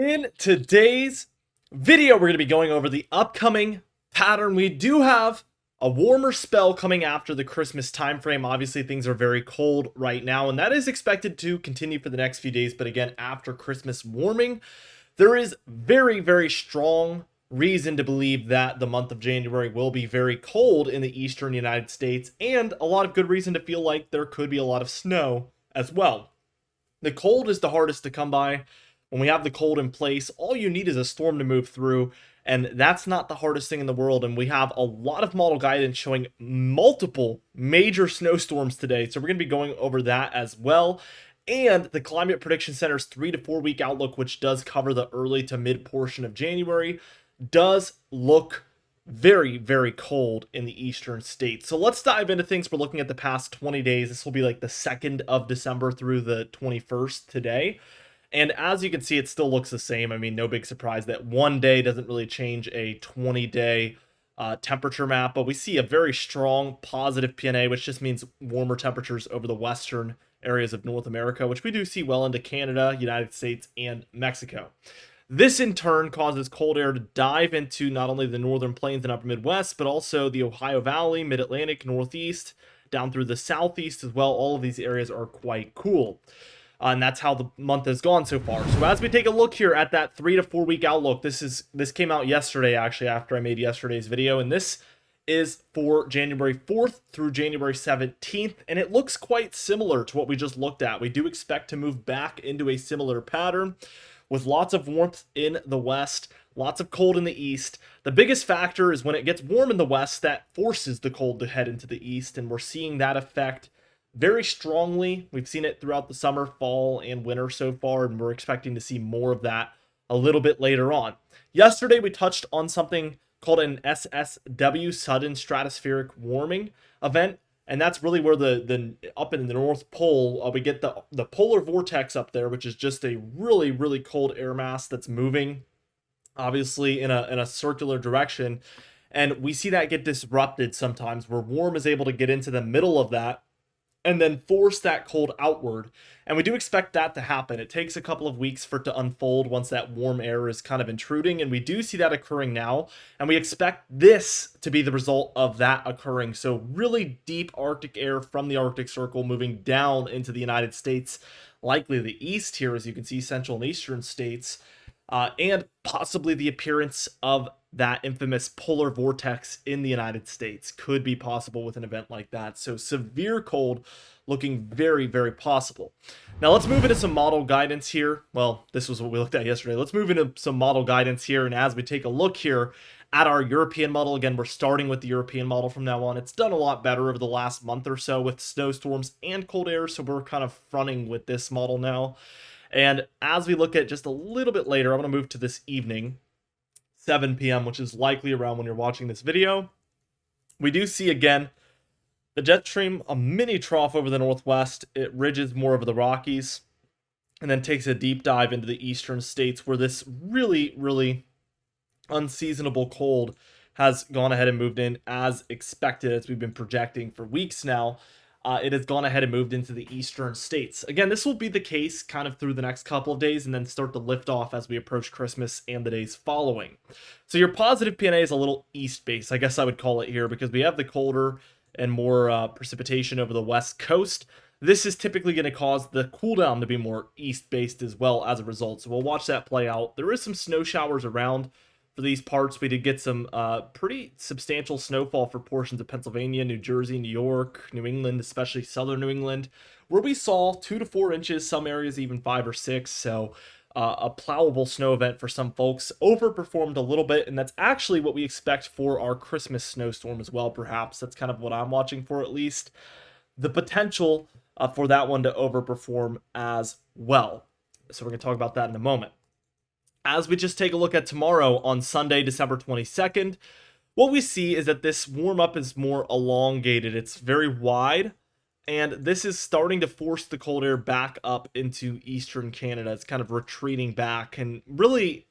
In today's video, we're going to be going over the upcoming pattern. We do have a warmer spell coming after the Christmas time frame. Obviously, things are very cold right now, and that is expected to continue for the next few days. But again, after Christmas warming, there is very strong reason to believe that the month of January will be very cold in the eastern United States, and a lot of good reason to feel like there could be a lot of snow as well. The cold is the hardest to come by. When we have the cold in place, all you need is a storm to move through, and that's not the hardest thing in the world. And we have a lot of model guidance showing multiple major snowstorms today, so we're going to be going over that as well. And the Climate Prediction Center's 3 to 4 week outlook, which does cover the early to mid portion of January, does look very cold in the eastern states. So let's dive into things. We're looking at the past 20 days. This will be like the 2nd of December through the 21st today. And as you can see, it still looks the same. I mean, no big surprise that one day doesn't really change a 20-day temperature map, but we see a very strong positive PNA, which just means warmer temperatures over the western areas of North America, which we do see well into Canada, United States, and Mexico. This in turn causes cold air to dive into not only the northern plains and upper Midwest, but also the Ohio Valley, Mid-Atlantic, Northeast, down through the Southeast as well. All of these areas are quite cool. And that's how the month has gone so far. So as we take a look here at that 3 to 4 week outlook, this came out yesterday, actually, after I made yesterday's video, and this is for January 4th through January 17th, and it looks quite similar to what we just looked at. We do expect to move back into a similar pattern with lots of warmth in the west, lots of cold in the east. The biggest factor is when it gets warm in the west, that forces the cold to head into the east, and we're seeing that effect very strongly. We've seen it throughout the summer, fall, and winter so far, and we're expecting to see more of that a little bit later on. Yesterday, we touched on something called an SSW, Sudden Stratospheric Warming event, and that's really where the up in the North Pole, we get the polar vortex up there, which is just a really cold air mass that's moving, obviously, in a circular direction, and we see that get disrupted sometimes, where warm is able to get into the middle of that, and then force that cold outward. And we do expect that to happen. It takes a couple of weeks for it to unfold once that warm air is kind of intruding, and we do see that occurring now, and we expect this to be the result of that occurring. So really deep Arctic air from the Arctic Circle moving down into the United States, likely the east here, as you can see, central and eastern states, and possibly the appearance of that infamous polar vortex in the United States could be possible with an event like that. So severe cold looking very possible. Now let's move into some model guidance here. Well, this was what we looked at yesterday. Let's move into some model guidance here. And as we take a look here at our European model, again, we're starting with the European model from now on. It's done a lot better over the last month or so with snowstorms and cold air. So we're kind of fronting with this model now. And as we look at just a little bit later, I'm going to move to this evening, 7 p.m., which is likely around when you're watching this video. We do see, again, the jet stream, a mini trough over the northwest. It ridges more over the Rockies and then takes a deep dive into the eastern states, where this really unseasonable cold has gone ahead and moved in as expected, as we've been projecting for weeks now. It has gone ahead and moved into the eastern states. Again, this will be the case kind of through the next couple of days and then start to lift off as we approach Christmas and the days following. So your positive PNA is a little east-based, I guess I would call it here, because we have the colder and more precipitation over the west coast. This is typically going to cause the cool down to be more east-based as well as a result. So we'll watch that play out. There is some snow showers around for these parts. We did get some pretty substantial snowfall for portions of Pennsylvania, New Jersey, New York, New England, especially southern New England, where we saw 2 to 4 inches, some areas even 5 or 6. So a plowable snow event for some folks. Overperformed a little bit, and that's actually what we expect for our Christmas snowstorm as well, perhaps. That's kind of what I'm watching for, at least. The potential for that one to overperform as well. So we're going to talk about that in a moment. As we just take a look at tomorrow on Sunday, December 22nd, what we see is that this warm-up is more elongated. It's very wide, and this is starting to force the cold air back up into eastern Canada. It's kind of retreating back, and really,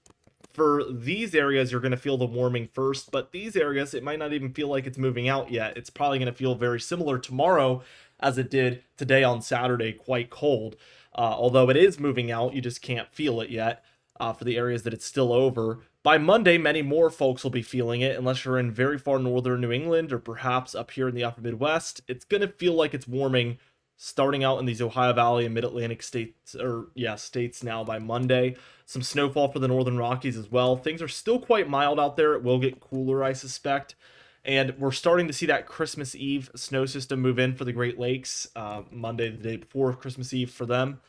for these areas, you're going to feel the warming first, but these areas, it might not even feel like it's moving out yet. It's probably going to feel very similar tomorrow as it did today on Saturday, quite cold. Although it is moving out, you just can't feel it yet. for the areas that it's still over. By Monday, many more folks will be feeling it, unless you're in very far northern New England or perhaps up here in the upper Midwest. It's going to feel like it's warming starting out in these Ohio Valley and Mid-Atlantic states, states now by Monday. Some snowfall for the Northern Rockies as well. Things are still quite mild out there. It will get cooler, I suspect. And we're starting to see that Christmas Eve snow system move in for the Great Lakes. Monday, the day before Christmas Eve for them.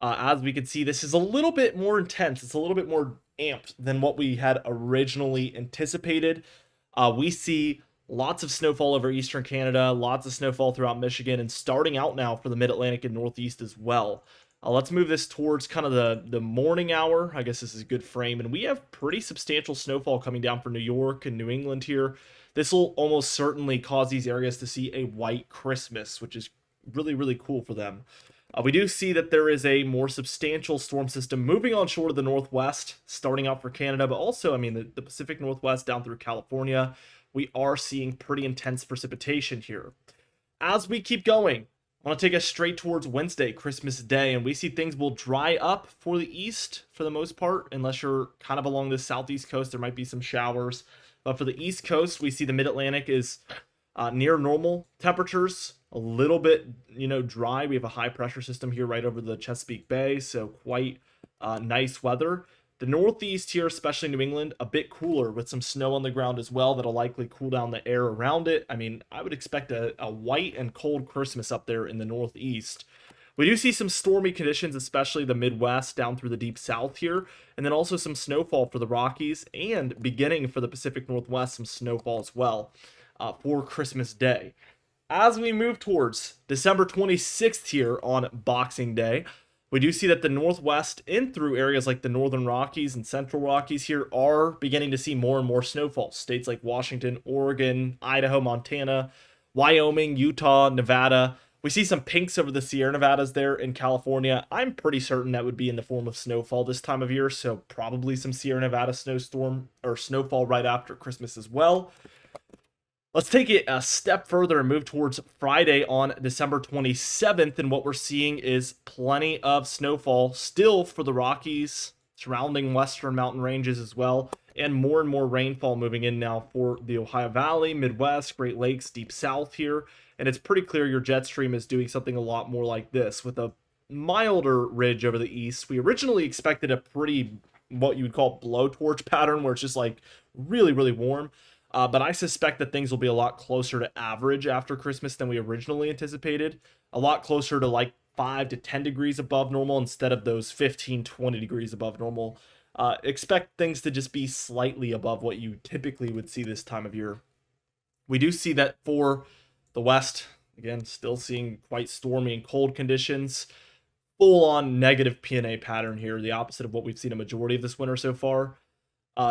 As we can see, this is a little bit more intense. It's a little bit more amped than what we had originally anticipated. We see lots of snowfall over eastern Canada, lots of snowfall throughout Michigan, and starting out now for the Mid-Atlantic and Northeast as well. Let's move this towards kind of the morning hour. I guess this is a good frame, and we have pretty substantial snowfall coming down for New York and New England here. This will almost certainly cause these areas to see a white Christmas, which is really, really cool for them. We do see that there is a more substantial storm system moving on shore to the northwest, starting out for Canada, but also, I mean, the Pacific Northwest down through California. We are seeing pretty intense precipitation here. As we keep going, I want to take us straight towards Wednesday, Christmas Day, and we see things will dry up for the east for the most part, unless you're kind of along the southeast coast. There might be some showers. But for the east coast, we see the mid-Atlantic is near normal temperatures, a little bit, dry. We have a high pressure system here right over the Chesapeake Bay, so quite nice weather. The northeast here, especially New England, a bit cooler with some snow on the ground as well. That'll likely cool down the air around it. I mean, I would expect a white and cold Christmas up there in the northeast. We do see some stormy conditions, especially the Midwest down through the deep south here, and then also some snowfall for the Rockies, and beginning for the Pacific Northwest, some snowfall as well for Christmas Day. As we move towards December 26th here on Boxing Day, we do see that the Northwest in through areas like the Northern Rockies and Central Rockies here are beginning to see more and more snowfall. States like Washington, Oregon, Idaho, Montana, Wyoming, Utah, Nevada. We see some pinks over the Sierra Nevadas there in California. I'm pretty certain that would be in the form of snowfall this time of year, so probably some Sierra Nevada snowstorm or snowfall right after Christmas as well. Let's take it a step further and move towards Friday on December 27th, and what we're seeing is plenty of snowfall still for the Rockies, surrounding western mountain ranges as well, and more rainfall moving in now for the Ohio Valley, Midwest, Great Lakes, deep south here. And it's pretty clear your jet stream is doing something a lot more like this with a milder ridge over the east. We originally expected a pretty, what you would call blowtorch pattern, where it's just like really, really warm. But I suspect that things will be a lot closer to average after Christmas than we originally anticipated. A lot closer to like 5 to 10 degrees above normal instead of those 15, 20 degrees above normal. Expect things to just be slightly above what you typically would see this time of year. We do see that for the West, again, still seeing quite stormy and cold conditions. Full-on negative P&A pattern here, the opposite of what we've seen a majority of this winter so far.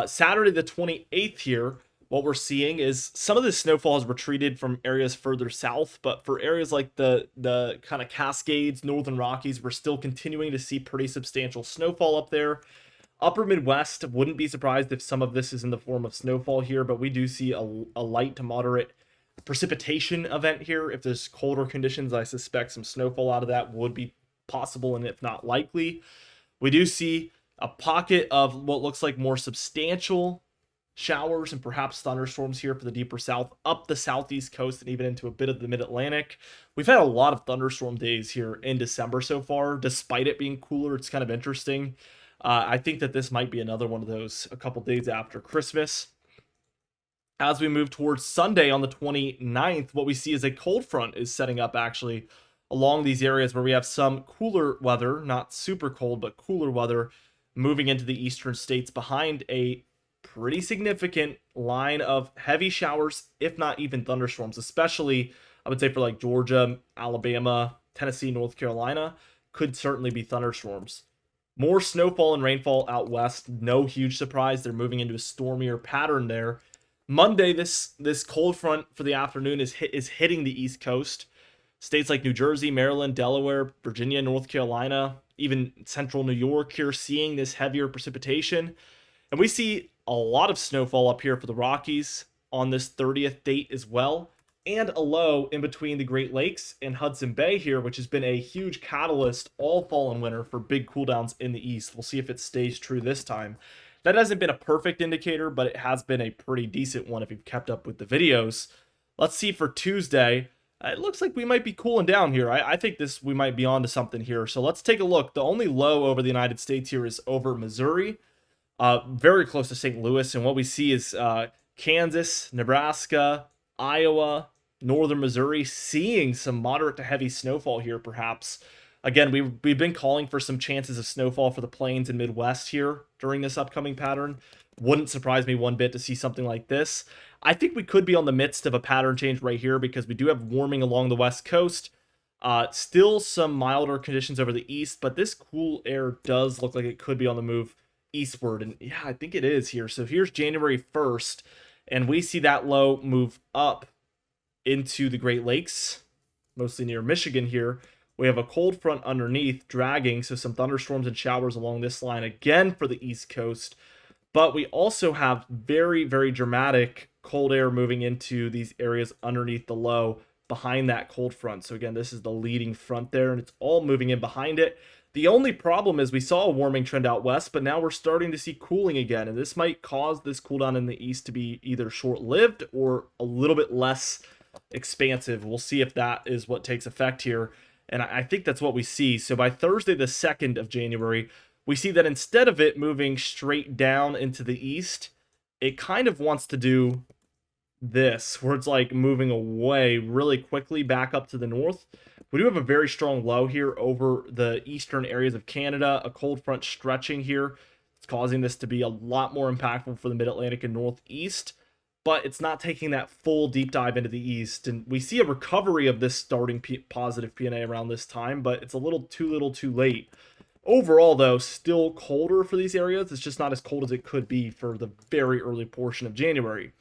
Saturday the 28th here, what we're seeing is some of the snowfall has retreated from areas further south, but for areas like the kind of Cascades, Northern Rockies, we're still continuing to see pretty substantial snowfall up there. Upper Midwest, wouldn't be surprised if some of this is in the form of snowfall here, but we do see a light to moderate precipitation event here. If there's colder conditions, I suspect some snowfall out of that would be possible, and if not likely. We do see a pocket of what looks like more substantial showers and perhaps thunderstorms here for the deeper south, up the southeast coast, and even into a bit of the mid-Atlantic. We've had a lot of thunderstorm days here in December so far, despite it being cooler. It's kind of interesting. I think that this might be another one of those a couple days after Christmas. As we move towards Sunday on the 29th, what we see is a cold front is setting up actually along these areas where we have some cooler weather, not super cold, but cooler weather moving into the eastern states behind a pretty significant line of heavy showers, if not even thunderstorms, especially I would say for like Georgia, Alabama, Tennessee, North Carolina, could certainly be thunderstorms. More snowfall and rainfall out west, no huge surprise. They're moving into a stormier pattern there. Monday, this cold front for the afternoon is hitting the East Coast. States like New Jersey, Maryland, Delaware, Virginia, North Carolina, even central New York here seeing this heavier precipitation. And we see a lot of snowfall up here for the Rockies on this 30th date as well. and a low in between the Great Lakes and Hudson Bay here, which has been a huge catalyst all fall and winter for big cooldowns in the east. We'll see if it stays true this time. That hasn't been a perfect indicator, but it has been a pretty decent one if you've kept up with the videos. Let's see for Tuesday. It looks like we might be cooling down here. I think we might be on to something here. So let's take a look. The only low over the United States here is over Missouri, very close to St. Louis. And what we see is Kansas, Nebraska, Iowa, northern Missouri, seeing some moderate to heavy snowfall here, perhaps. Again, we've been calling for some chances of snowfall for the plains and Midwest here during this upcoming pattern. Wouldn't surprise me one bit to see something like this. I think we could be on the midst of a pattern change right here because we do have warming along the west coast. Still some milder conditions over the east, but this cool air does look like it could be on the move eastward. And yeah, I think it is here. So here's January 1st, and we see that low move up into the Great Lakes, mostly near Michigan here. We have a cold front underneath dragging, so some thunderstorms and showers along this line again for the East Coast. But we also have very, very dramatic cold air moving into these areas underneath the low behind that cold front. So again, this is the leading front there, and it's all moving in behind it. The only problem is we saw a warming trend out west, but now we're starting to see cooling again, and this might cause this cool down in the east to be either short-lived or a little bit less expansive. We'll see if that is what takes effect here. And I think that's what we see. So by Thursday, the 2nd of January, we see that instead of it moving straight down into the east, it kind of wants to do this, where it's like moving away really quickly back up to the north. We do have a very strong low here over the eastern areas of Canada, a cold front stretching here. It's causing this to be a lot more impactful for the mid-Atlantic and northeast, but it's not taking that full deep dive into the east. And we see a recovery of this starting positive P&A around this time, but it's a little too late. Overall, though, still colder for these areas. It's just not as cold as it could be for the very early portion of January.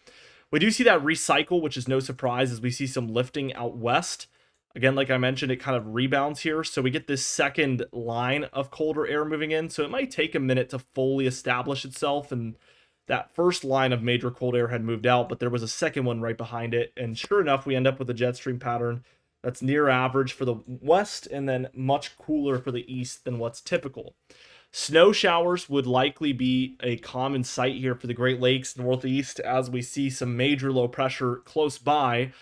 We do see that recycle, which is no surprise, as we see some lifting out west. Again, like I mentioned, it kind of rebounds here. So we get this second line of colder air moving in. So it might take a minute to fully establish itself, and that first line of major cold air had moved out, but there was a second one right behind it. And sure enough, we end up with a jet stream pattern that's near average for the west and then much cooler for the east than what's typical. Snow showers would likely be a common sight here for the Great Lakes northeast, as we see some major low pressure close by.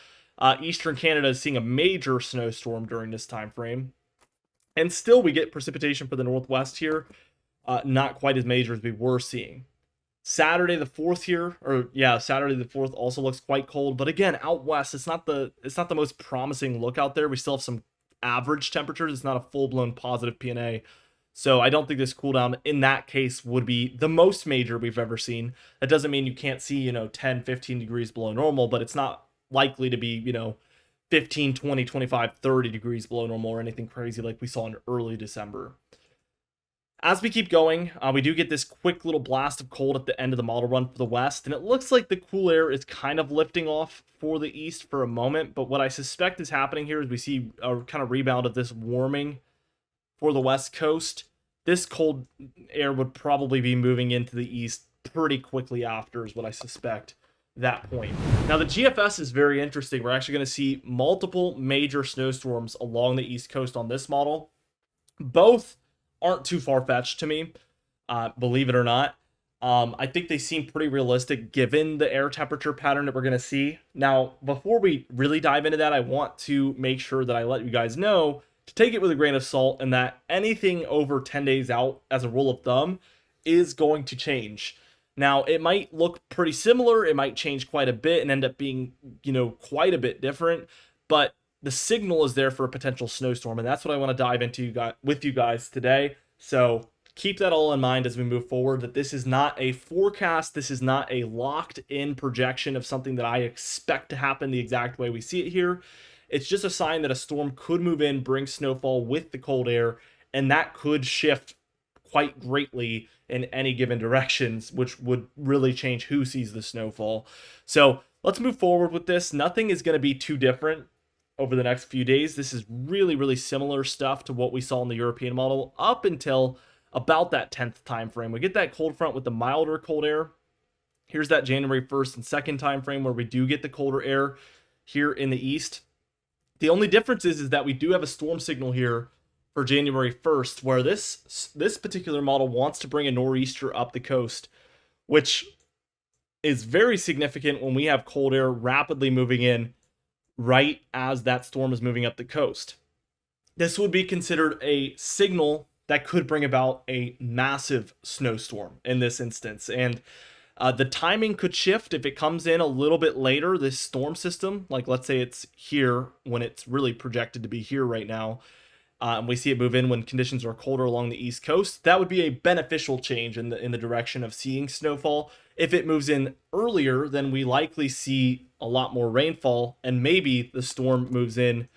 Eastern Canada is seeing a major snowstorm during this time frame. And still we get precipitation for the northwest here, not quite as major as we were seeing. Saturday the 4th here, Saturday the 4th also looks quite cold, but again, out west, it's not the most promising look out there. We still have some average temperatures. It's not a full-blown positive P&A. So I don't think this cool down in that case would be the most major we've ever seen. That doesn't mean you can't see, 10, 15 degrees below normal, but it's not likely to be, 15, 20, 25, 30 degrees below normal or anything crazy like we saw in early December. As we keep going, we do get this quick little blast of cold at the end of the model run for the west, and it looks like the cool air is kind of lifting off for the east for a moment, but what I suspect is happening here is we see a kind of rebound of this warming for the west coast. This cold air would probably be moving into the east pretty quickly after, is what I suspect that point. Now the GFS is very interesting. We're actually going to see multiple major snowstorms along the east coast on this model. Both aren't too far-fetched to me, believe it or not. I think they seem pretty realistic given the air temperature pattern that we're going to see. Now, before we really dive into that, I want to make sure that I let you guys know to take it with a grain of salt, and that anything over 10 days out, as a rule of thumb, is going to change. Now, it might look pretty similar, it might change quite a bit and end up being, quite a bit different, but the signal is there for a potential snowstorm, and that's what I want to dive into with you guys today. So keep that all in mind as we move forward, that this is not a forecast, this is not a locked-in projection of something that I expect to happen the exact way we see it here. It's just a sign that a storm could move in, bring snowfall with the cold air, and that could shift quite greatly in any given directions, which would really change who sees the snowfall. So let's move forward with this. Nothing is going to be too different over the next few days. This is really, really similar stuff to what we saw in the European model up until about that 10th time frame. We get that cold front with the milder cold air. Here's that January 1st and 2nd time frame where we do get the colder air. here in the east. The only difference is that we do have a storm signal here for January 1st, where this particular model wants to bring a nor'easter up the coast, which is very significant when we have cold air rapidly moving in right as that storm is moving up the coast. This would be considered a signal that could bring about a massive snowstorm in this instance. And the timing could shift if it comes in a little bit later, this storm system. Like, let's say it's here when it's really projected to be here right now. And we see it move in when conditions are colder along the East Coast. That would be a beneficial change in the direction of seeing snowfall. If it moves in earlier, then we likely see a lot more rainfall, and maybe the storm moves in,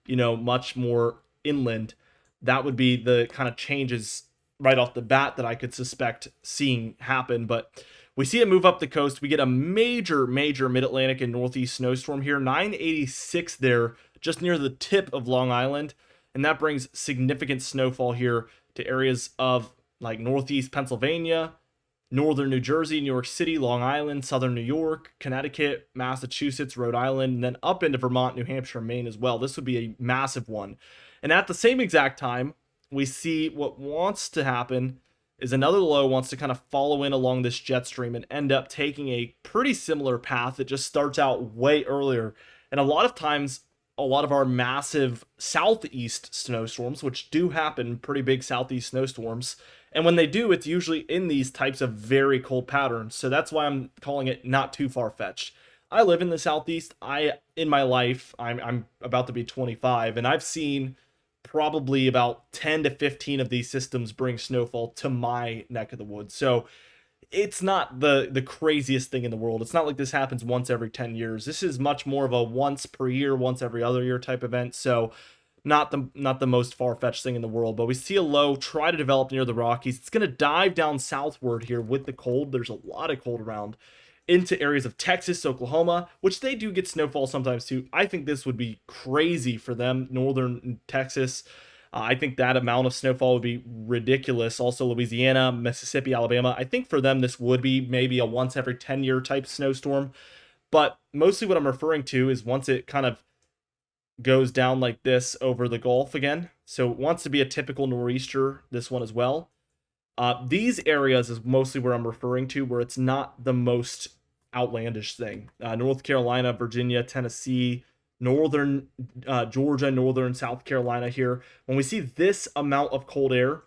much more inland. That would be the kind of changes right off the bat that I could suspect seeing happen. But we see it move up the coast. We get a major mid-Atlantic and northeast snowstorm here, 986 there, just near the tip of Long Island. And that brings significant snowfall here to areas of like northeast Pennsylvania, northern New Jersey, New York City, Long Island, southern New York, Connecticut, Massachusetts, Rhode Island, and then up into Vermont, New Hampshire, and Maine as well. This would be a massive one. And at the same exact time, we see what wants to happen is another low wants to kind of follow in along this jet stream and end up taking a pretty similar path that just starts out way earlier. And a lot of times, a lot of our massive southeast snowstorms, which do happen, pretty big southeast snowstorms, and when they do, it's usually in these types of very cold patterns. So that's why I'm calling it not too far-fetched. I live in the southeast. In my life, I'm about to be 25, and I've seen probably about 10 to 15 of these systems bring snowfall to my neck of the woods. So it's not the craziest thing in the world. It's not like this happens once every 10 years. This is much more of a once per year, once every other year type event. So not the most far-fetched thing in the world. But we see a low try to develop near the Rockies. It's going to dive down southward here with the cold. There's a lot of cold around into areas of Texas, Oklahoma, which they do get snowfall sometimes too. I think this would be crazy for them, northern Texas. I think that amount of snowfall would be ridiculous. Also, Louisiana, Mississippi, Alabama. I think for them, this would be maybe a once every 10-year type snowstorm. But mostly what I'm referring to is once it kind of goes down like this over the Gulf again. So it wants to be a typical nor'easter, this one as well. These areas is mostly where I'm referring to, where it's not the most outlandish thing. North Carolina, Virginia, Tennessee, northern Georgia, northern South Carolina here. When we see this amount of cold air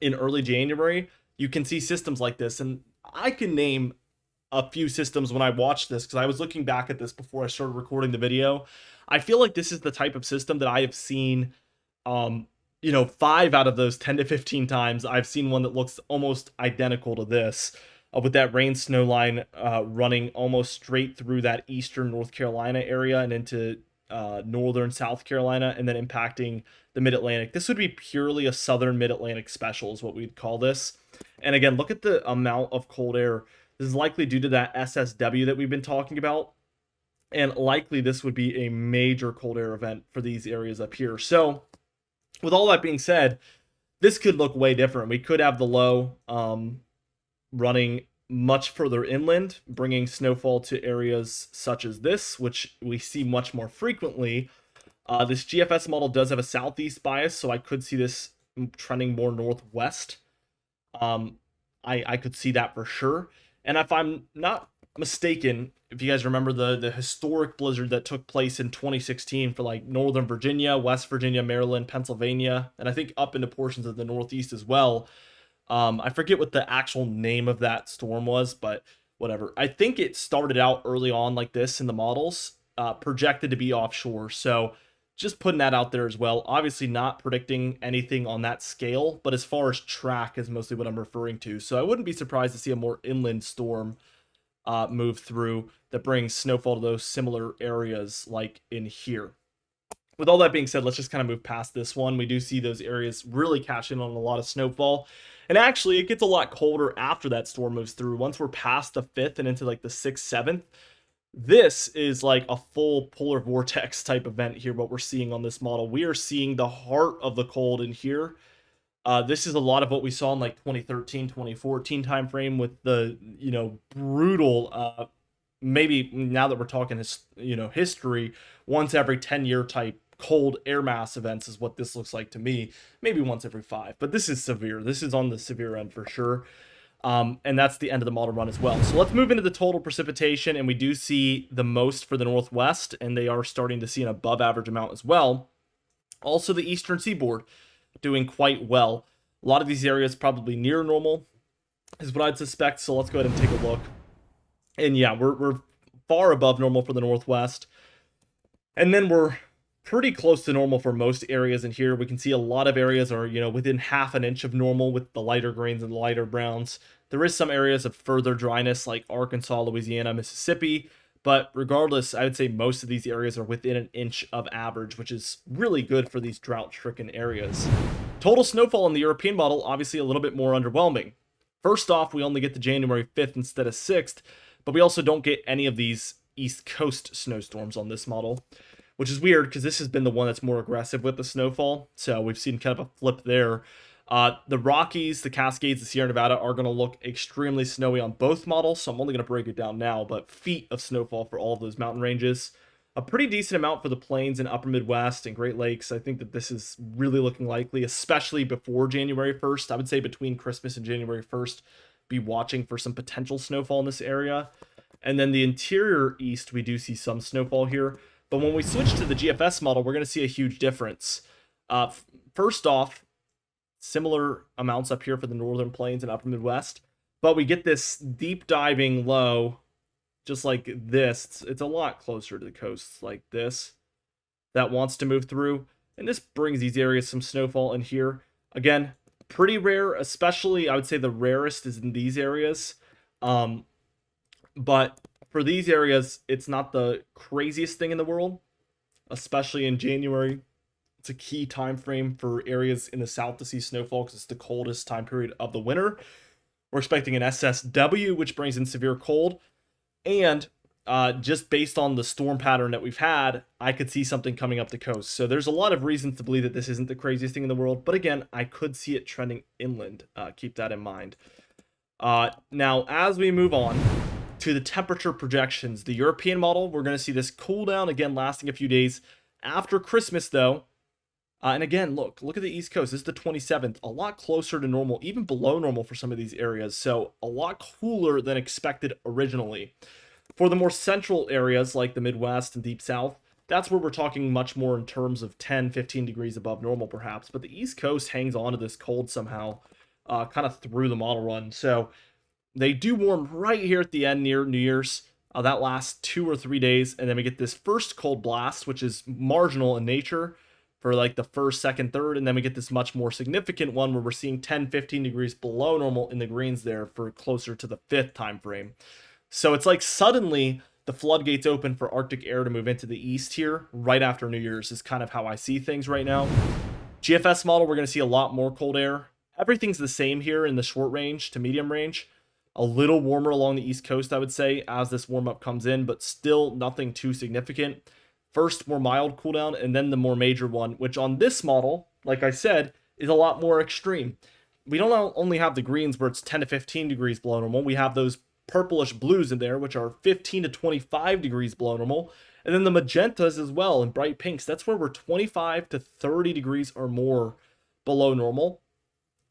in early January, you can see systems like this. And I can name a few systems when I watched this, because I was looking back at this before I started recording the video. I feel like this is the type of system that I have seen, 5 out of those 10 to 15 times, I've seen one that looks almost identical to this. With that rain snow line running almost straight through that eastern North Carolina area and into northern South Carolina, and then impacting the mid-Atlantic. This would be purely a southern mid-Atlantic special is what we'd call this. And again, look at the amount of cold air. This is likely due to that SSW that we've been talking about. And likely this would be a major cold air event for these areas up here. So with all that being said, this could look way different. We could have the low running much further inland, bringing snowfall to areas such as this, which we see much more frequently. This GFS model does have a southeast bias, so I could see this trending more northwest. I could see that for sure. And if I'm not mistaken, if you guys remember the historic blizzard that took place in 2016 for like Northern Virginia, West Virginia, Maryland, Pennsylvania, and I think up into portions of the Northeast as well. I forget what the actual name of that storm was, but whatever. I think it started out early on like this in the models, projected to be offshore. So just putting that out there as well. Obviously not predicting anything on that scale, but as far as track is mostly what I'm referring to. So I wouldn't be surprised to see a more inland storm move through that brings snowfall to those similar areas like in here. With all that being said, let's just kind of move past this one. We do see those areas really cash in on a lot of snowfall. And actually, it gets a lot colder after that storm moves through. Once we're past the 5th and into like the 6th, 7th, this is like a full polar vortex type event here, what we're seeing on this model. We are seeing the heart of the cold in here. This is a lot of what we saw in like 2013, 2014 timeframe with the, brutal maybe now that we're talking history, once every 10-year type cold air mass events is what this looks like to me. Maybe once every 5, but this is severe. This is on the severe end for sure. And that's the end of the model run as well. So let's move into the total precipitation, and we do see the most for the Northwest, and they are starting to see an above average amount as well. Also, the Eastern Seaboard doing quite well. A lot of these areas probably near normal is what I'd suspect. So let's go ahead and take a look. And yeah, we're far above normal for the Northwest. And then we're pretty close to normal for most areas in here. We can see a lot of areas are, within half an inch of normal with the lighter greens and the lighter browns. There is some areas of further dryness like Arkansas, Louisiana, Mississippi. But regardless, I would say most of these areas are within an inch of average, which is really good for these drought-stricken areas. Total snowfall in the European model, obviously a little bit more underwhelming. First off, we only get to January 5th instead of 6th, but we also don't get any of these East Coast snowstorms on this model, which is weird because this has been the one that's more aggressive with the snowfall. So we've seen kind of a flip there. The Rockies, the Cascades, the Sierra Nevada are going to look extremely snowy on both models, so I'm only going to break it down now, but feet of snowfall for all of those mountain ranges. A pretty decent amount for the plains and upper Midwest and Great Lakes. I think that this is really looking likely, especially before January 1st. I would say between Christmas and January 1st, be watching for some potential snowfall in this area. And then the interior east, we do see some snowfall here. But when we switch to the GFS model, we're going to see a huge difference. First off, similar amounts up here for the northern plains and upper Midwest, but we get this deep diving low just like this. It's a lot closer to the coasts like this that wants to move through, and this brings these areas some snowfall in here. Again, pretty rare, especially I would say the rarest is in these areas, but for these areas it's not the craziest thing in the world, especially in January. It's a key time frame for areas in the south to see snowfall because it's the coldest time period of the winter. We're expecting an SSW, which brings in severe cold. And just based on the storm pattern that we've had, I could see something coming up the coast. So there's a lot of reasons to believe that this isn't the craziest thing in the world. But again, I could see it trending inland. Keep that in mind. Now, as we move on to the temperature projections, the European model, we're going to see this cool down again lasting a few days. After Christmas, though, and again, look at the East Coast. This is the 27th, a lot closer to normal, even below normal for some of these areas. So a lot cooler than expected originally. For the more central areas like the Midwest and Deep South, that's where we're talking much more in terms of 10, 15 degrees above normal perhaps. But the East Coast hangs on to this cold somehow, kind of through the model run. So they do warm right here at the end near New Year's. That lasts 2 or 3 days. And then we get this first cold blast, which is marginal in nature, for like the first, second, third, and then we get this much more significant one where we're seeing 10, 15 degrees below normal in the greens there for closer to the 5th time frame. So it's like suddenly the floodgates open for Arctic air to move into the east here right after New Year's is kind of how I see things right now. GFS model, we're going to see a lot more cold air. Everything's the same here in the short range to medium range. A little warmer along the East Coast, I would say, as this warm up comes in, but still nothing too significant. First, more mild cooldown, and then the more major one, which on this model, like I said, is a lot more extreme. We don't only have the greens where it's 10 to 15 degrees below normal. We have those purplish blues in there, which are 15 to 25 degrees below normal. And then the magentas as well, and bright pinks. That's where we're 25 to 30 degrees or more below normal.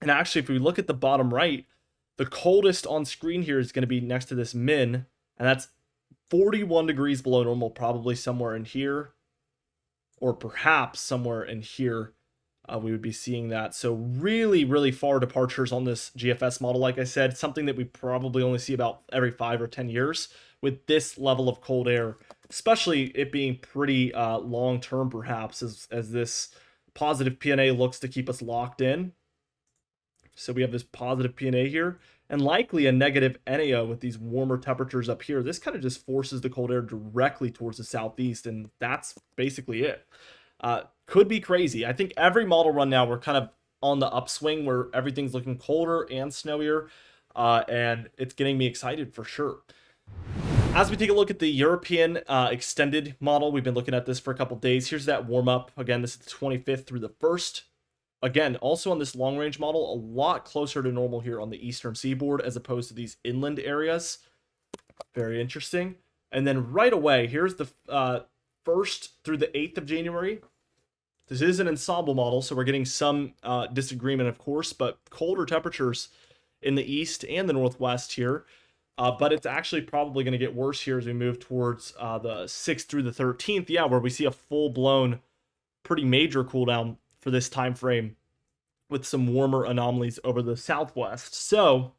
And actually, if we look at the bottom right, the coldest on screen here is going to be next to this min, and that's 41 degrees below normal, probably somewhere in here, or perhaps somewhere in here, we would be seeing that. So really, really far departures on this GFS model. Like I said, something that we probably only see about every 5 or 10 years with this level of cold air, especially it being pretty long-term perhaps as this positive PNA looks to keep us locked in. So we have this positive PNA here, and likely a negative NAO with these warmer temperatures up here. This kind of just forces the cold air directly towards the southeast, and that's basically it. Could be crazy. I think every model run now, we're kind of on the upswing where everything's looking colder and snowier, and it's getting me excited for sure. As we take a look at the European extended model, we've been looking at this for a couple days. Here's that warm up. Again, this is the 25th through the 1st. Again, also on this long range model, a lot closer to normal here on the eastern seaboard as opposed to these inland areas. Very interesting. And then right away, here's the 1st through the 8th of January. This is an ensemble model, so we're getting some disagreement, of course, but colder temperatures in the east and the northwest here. But it's actually probably going to get worse here as we move towards the 6th through the 13th. Yeah, where we see a full-blown, pretty major cooldown for this time frame with some warmer anomalies over the southwest. So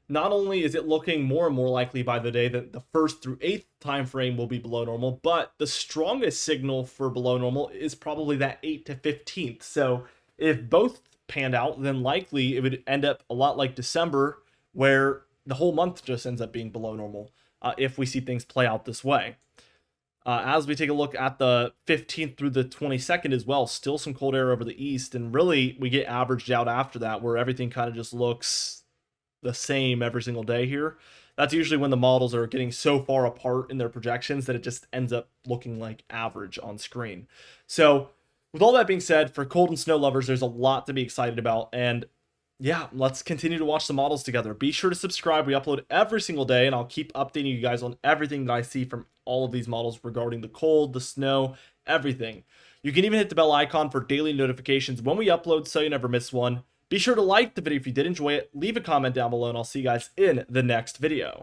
not only is it looking more and more likely by the day that the 1st through 8th time frame will be below normal, but the strongest signal for below normal is probably that 8th to 15th. So if both panned out, then likely it would end up a lot like December, where the whole month just ends up being below normal if we see things play out this way. As we take a look at the 15th through the 22nd as well, still some cold air over the east, and really we get averaged out after that, where everything kind of just looks the same every single day here. That's usually when the models are getting so far apart in their projections that it just ends up looking like average on screen. So with all that being said, for cold and snow lovers, there's a lot to be excited about, and yeah, let's continue to watch the models together. Be sure to subscribe. We upload every single day, and I'll keep updating you guys on everything that I see from all of these models regarding the cold, the snow, everything. You can even hit the bell icon for daily notifications when we upload so you never miss one. Be sure to like the video if you did enjoy it, leave a comment down below, and I'll see you guys in the next video.